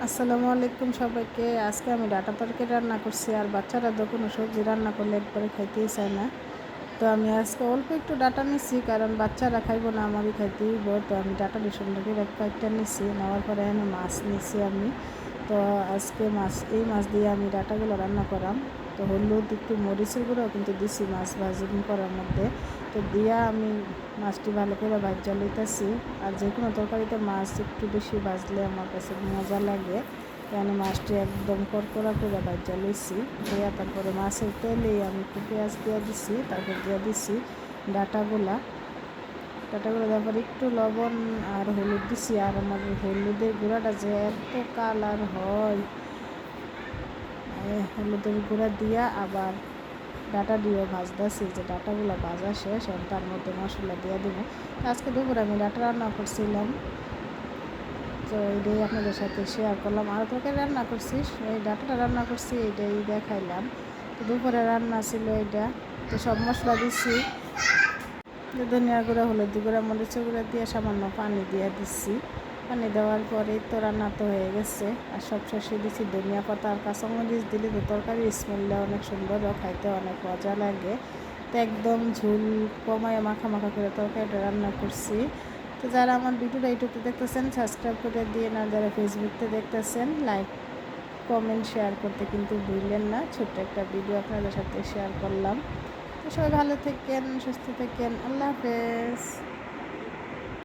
আসসালামু আলাইকুম সবাইকে। আজকে আমি ডাটা তরকারি রান্না করছি, আর বাচ্চারা তো কোনো সবজি রান্না করলে একবারে খাইতেই চায় না। তো আমি আজকে অল্প একটু ডাটা নিছি, কারণ বাচ্চারা খাইবো না, আমারই খাইতেই হইব। তো আমি ডাটা সুন্দর করে কয়েকটা নিছি, নেওয়ার পরে এখানে মাছ নিছি আমি। তো আজকে এই মাছ দিয়ে আমি ডাটাগুলো রান্না করাম। তো হলুদ একটু মরিচের গুঁড়াও কিন্তু দিছি মাছ ভাজি করার মধ্যে। তো দিয়া আমি মাছটি ভালো করে ভাজা লইতেছি। আর যে কোনো তরকারিতে মাছ একটু বেশি ভাজলে আমার কাছে মজা লাগে। আমি মাছটি একদম কড়কড়া করে ভাজা লইছি। দিয়া তারপরে মাছের তেলেই আমি একটু পেঁয়াজ দিয়ে দিছি, তারপর দিয়ে দিছি ডাটাগুলা। তারপর একটু লবণ আর হলুদ দিছি। আর আমার হলুদের গুঁড়াটা যে এত কালার হয়, হলুদের গুঁড়া দিয়া আবার ডাটা দিয়েও ভাজতেছি। যে ডাটাগুলো ভাজা শেষ, তার মধ্যে মশলা দিয়ে দেবো। আজকে দুপুরে আমি ডাটা রান্না করছিলাম, তো এইটাই আপনাদের সাথে শেয়ার করলাম। আরও তরকারি রান্না করছি, এই ডাটাটা রান্না করছি, এইটাই দেখাইলাম। তো দুপুরে রান্না ছিল এইটা। তো সব মশলা দিচ্ছি, ধনিয়া গুঁড়া, হলুদ গুঁড়া, মরিচ গুঁড়া দিয়ে সামান্য পানি দিয়ে দিচ্ছি। পানি দেওয়ার পরেই তো রান্না তো হয়ে গেছে। আর সব শেষে দিচ্ছি ধনিয়া পাতা আর কাঁচামরিচ। দিলে তো তরকারির স্মেলটা অনেক সুন্দর, খাইতে অনেক মজা লাগে। তো একদম ঝোল কমায় মাখা মাখা করে তরকারিটা রান্না করছি। তো যারা আমার ভিডিওটা ইউটিউবে দেখতেছেন সাবস্ক্রাইব করে দিয়ে, না যারা ফেসবুকতে দেখতেছেন লাইক কমেন্ট শেয়ার করতে কিন্তু ভুললেন না। ছোট্ট একটা ভিডিও আপনাদের সাথে শেয়ার করলাম। তো সবাই ভালো থাকেন, সুস্থ থাকেন, আল্লাহ হাফেজ।